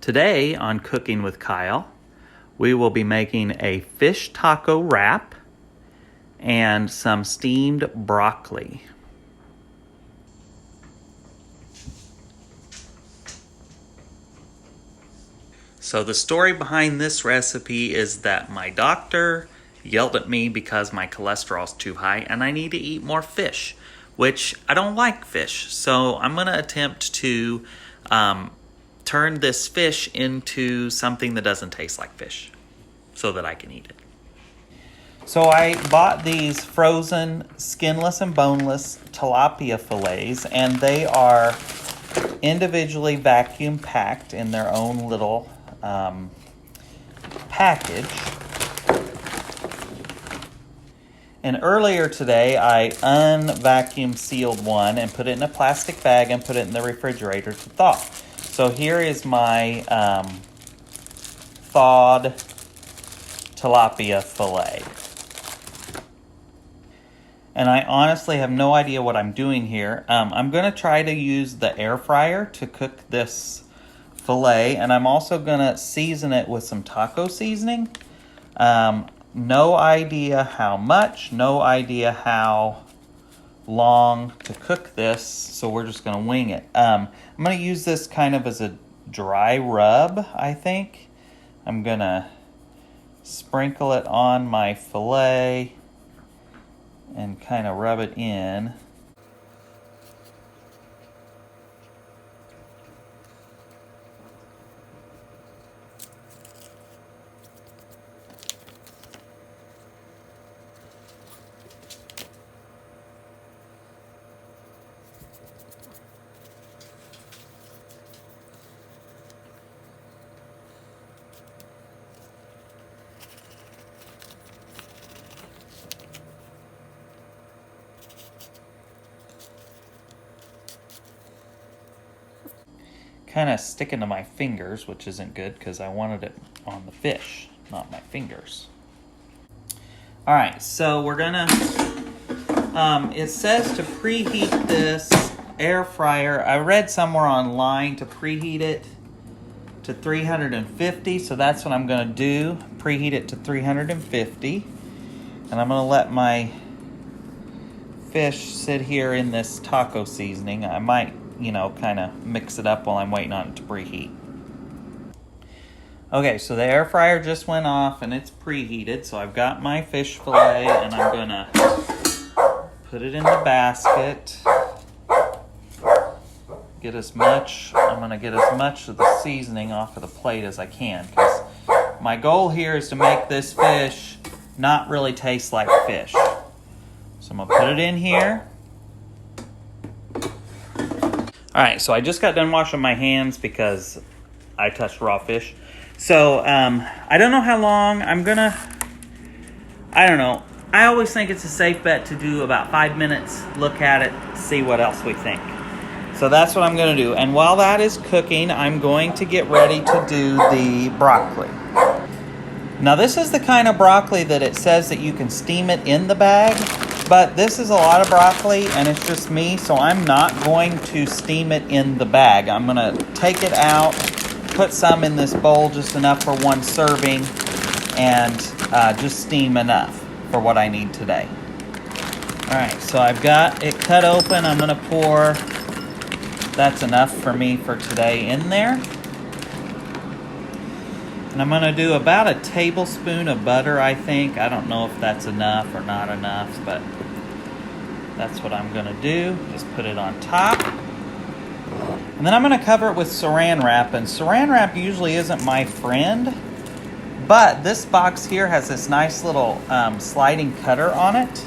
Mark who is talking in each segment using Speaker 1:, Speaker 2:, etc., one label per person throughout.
Speaker 1: Today on Cooking with Kyle, we will be making a fish taco wrap and some steamed broccoli. So the story behind this recipe is that my doctor yelled at me because my cholesterol's too high and I need to eat more fish, which I don't like fish. So I'm going to attempt to turn this fish into something that doesn't taste like fish so that I can eat it. So I bought these frozen skinless and boneless tilapia fillets, and they are individually vacuum packed in their own little package. And earlier today, I unvacuum sealed one and put it in a plastic bag and put it in the refrigerator to thaw. So here is my thawed tilapia fillet. And I honestly have no idea what I'm doing here. I'm going to try to use the air fryer to cook this fillet, and I'm also going to season it with some taco seasoning. No idea how much, no idea how long to cook this, so we're just going to wing it. I'm going to use this kind of as a dry rub, I think. I'm going to sprinkle it on my fillet and kind of rub it in. Kind of sticking to my fingers, which isn't good because I wanted it on the fish, not my fingers. All right, so we're gonna, it says to preheat this air fryer. I read somewhere online to preheat it to 350, so that's what I'm gonna do, preheat it to 350. And I'm gonna let my fish sit here in this taco seasoning. I might, kind of mix it up while I'm waiting on it to preheat. Okay, so the air fryer just went off and it's preheated. So I've got my fish fillet and I'm gonna put it in the basket. I'm gonna get as much of the seasoning off of the plate as I can, because my goal here is to make this fish not really taste like fish. So I'm gonna put it in here. All right, so I just got done washing my hands because I touched raw fish. So I don't know how long I don't know. I always think it's a safe bet to do about 5 minutes, look at it, see what else we think. So that's what I'm going to do. And while that is cooking, I'm going to get ready to do the broccoli. Now this is the kind of broccoli that it says that you can steam it in the bag. But this is a lot of broccoli, and it's just me, so I'm not going to steam it in the bag. I'm going to take it out, put some in this bowl, just enough for one serving, and just steam enough for what I need today. All right, so I've got it cut open. I'm going to pour, that's enough for me for today, in there. And I'm going to do about a tablespoon of butter, I think. I don't know if that's enough or not enough, but that's what I'm going to do. Just put it on top. And then I'm going to cover it with saran wrap. And saran wrap usually isn't my friend, but this box here has this nice little sliding cutter on it.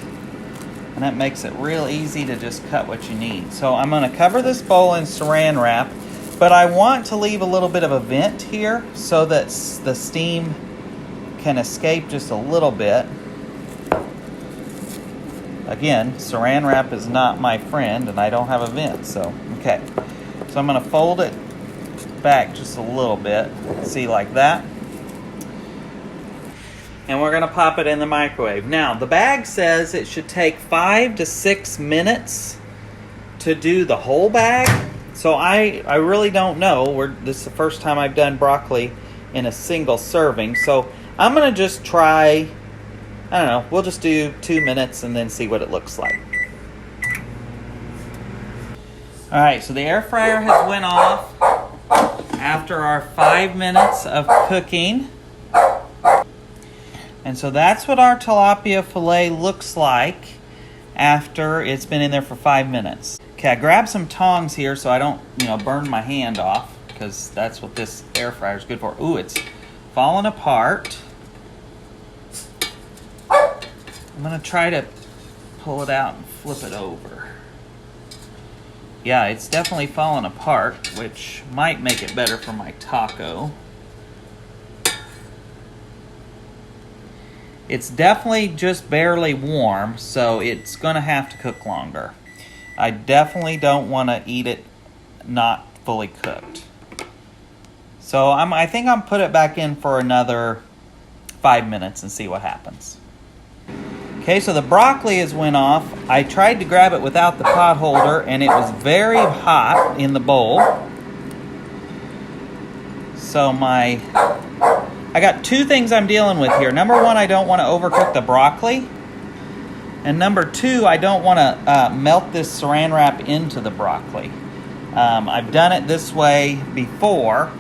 Speaker 1: And that makes it real easy to just cut what you need. So I'm going to cover this bowl in saran wrap. But I want to leave a little bit of a vent here so that the steam can escape just a little bit. Again, saran wrap is not my friend and I don't have a vent, so okay. So I'm going to fold it back just a little bit, see, like that. And we're going to pop it in the microwave. Now, the bag says it should take 5 to 6 minutes to do the whole bag. So I really don't know. This is the first time I've done broccoli in a single serving. So I'm going to just try, I don't know, we'll just do 2 minutes and then see what it looks like. All right, so the air fryer has went off after our 5 minutes of cooking. And so that's what our tilapia fillet looks like after it's been in there for 5 minutes. Okay, I grabbed some tongs here so I don't, burn my hand off, because that's what this air fryer is good for. Ooh, it's falling apart. I'm gonna try to pull it out and flip it over. Yeah, it's definitely falling apart, which might make it better for my taco. It's definitely just barely warm, so it's gonna have to cook longer. I definitely don't want to eat it not fully cooked. So I think I'm put it back in for another 5 minutes and see what happens. Okay, so the broccoli has went off. I tried to grab it without the pot holder, and it was very hot in the bowl. So I got 2 things I'm dealing with here. Number 1, I don't want to overcook the broccoli. And number 2, I don't want to melt this saran wrap into the broccoli. I've done it this way before.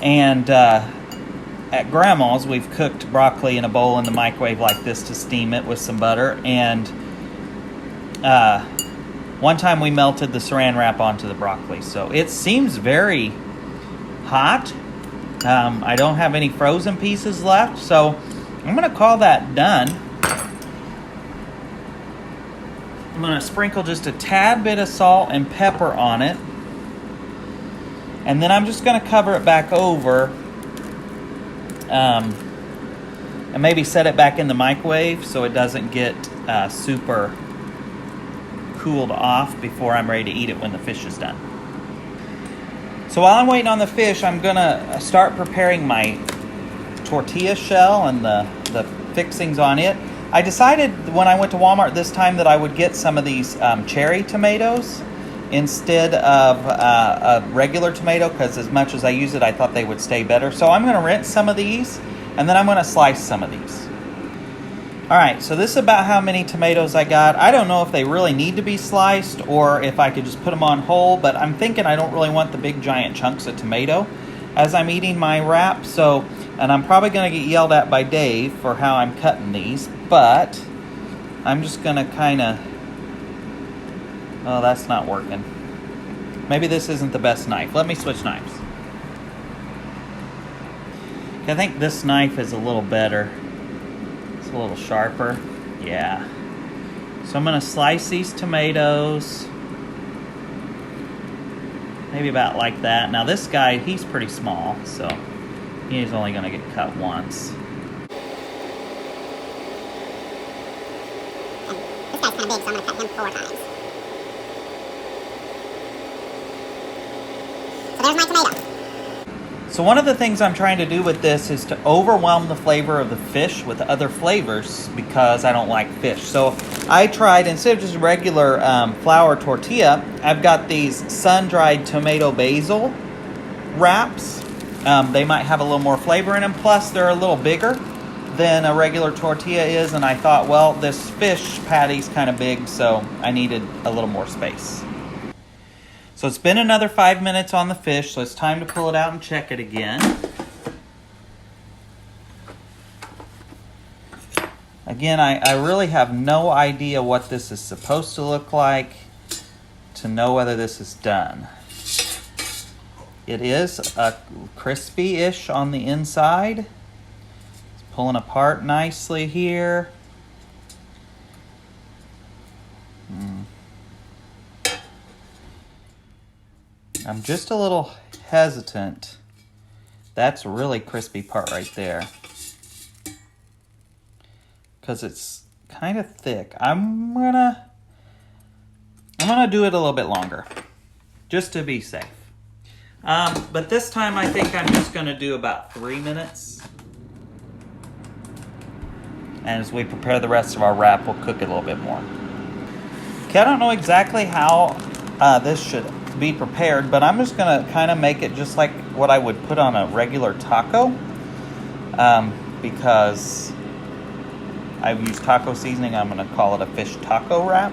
Speaker 1: And at Grandma's, we've cooked broccoli in a bowl in the microwave like this to steam it with some butter. And one time we melted the saran wrap onto the broccoli. So it seems very hot. I don't have any frozen pieces left, so I'm going to call that done. I'm going to sprinkle just a tad bit of salt and pepper on it. And then I'm just going to cover it back over and maybe set it back in the microwave so it doesn't get super cooled off before I'm ready to eat it when the fish is done. So while I'm waiting on the fish, I'm going to start preparing my tortilla shell and the fixings on it. I decided when I went to Walmart this time that I would get some of these cherry tomatoes instead of a regular tomato, because as much as I use it, I thought they would stay better. So I'm going to rinse some of these, and then I'm going to slice some of these. All right, so this is about how many tomatoes I got. I don't know if they really need to be sliced or if I could just put them on whole, but I'm thinking I don't really want the big giant chunks of tomato as I'm eating my wrap. So, and I'm probably going to get yelled at by Dave for how I'm cutting these, but I'm just going to kind of... Oh, that's not working. Maybe this isn't the best knife. Let me switch knives. I think this knife is a little better. It's a little sharper. Yeah. So I'm going to slice these tomatoes. Maybe about like that. Now this guy, he's pretty small, so he's only going to get cut once.
Speaker 2: This guy's kind of big, so I'm going to cut him 4 times. So there's my tomato.
Speaker 1: So one of the things I'm trying to do with this is to overwhelm the flavor of the fish with other flavors because I don't like fish. So I tried, instead of just regular flour tortilla, I've got these sun-dried tomato basil wraps. They might have a little more flavor in them. Plus, they're a little bigger than a regular tortilla is. And I thought, well, this fish patty's kind of big, so I needed a little more space. So it's been another 5 minutes on the fish, so it's time to pull it out and check it again. Again, I really have no idea what this is supposed to look like to know whether this is done. It is crispy-ish on the inside. It's pulling apart nicely here. I'm just a little hesitant. That's a really crispy part right there, because it's kind of thick. I'm gonna do it a little bit longer, just to be safe. But this time I think I'm just gonna do about 3 minutes. And as we prepare the rest of our wrap, we'll cook it a little bit more. Okay, I don't know exactly how this should be prepared, but I'm just going to kind of make it just like what I would put on a regular taco, because I've used taco seasoning. I'm going to call it a fish taco wrap.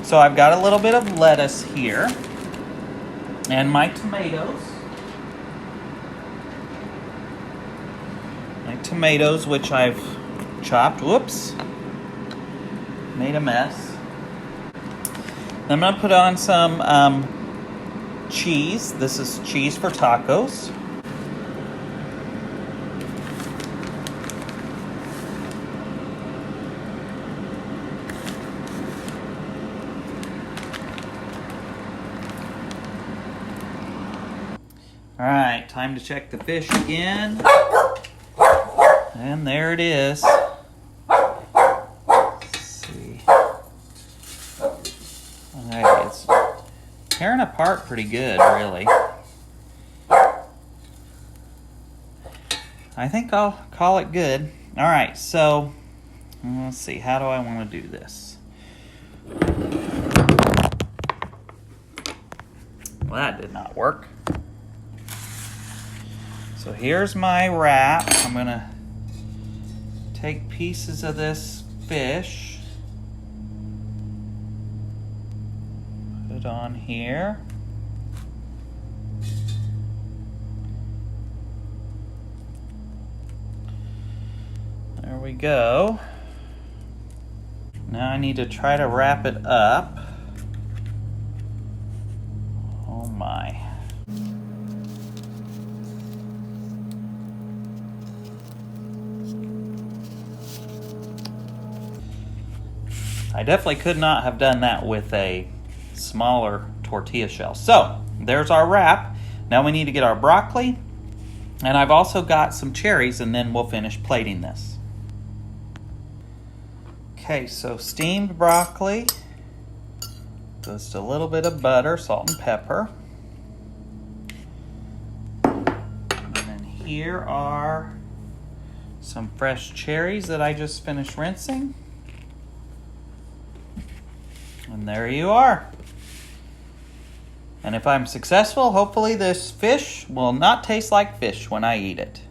Speaker 1: So I've got a little bit of lettuce here and my tomatoes. My tomatoes, which I've chopped. Whoops. Made a mess. I'm going to put on some cheese. This is cheese for tacos. All right, time to check the fish again. And there it is. Let's see. Okay, it's tearing apart pretty good, really. I think I'll call it good. All right, so let's see. How do I want to do this? Well, that did not work. So here's my wrap. I'm going to take pieces of this fish, put it on here. There we go. Now I need to try to wrap it up. Oh my. I definitely could not have done that with a smaller tortilla shell. So, there's our wrap. Now we need to get our broccoli. And I've also got some cherries, and then we'll finish plating this. Okay, so steamed broccoli. Just a little bit of butter, salt and pepper. And then here are some fresh cherries that I just finished rinsing. And there you are. And if I'm successful, hopefully this fish will not taste like fish when I eat it.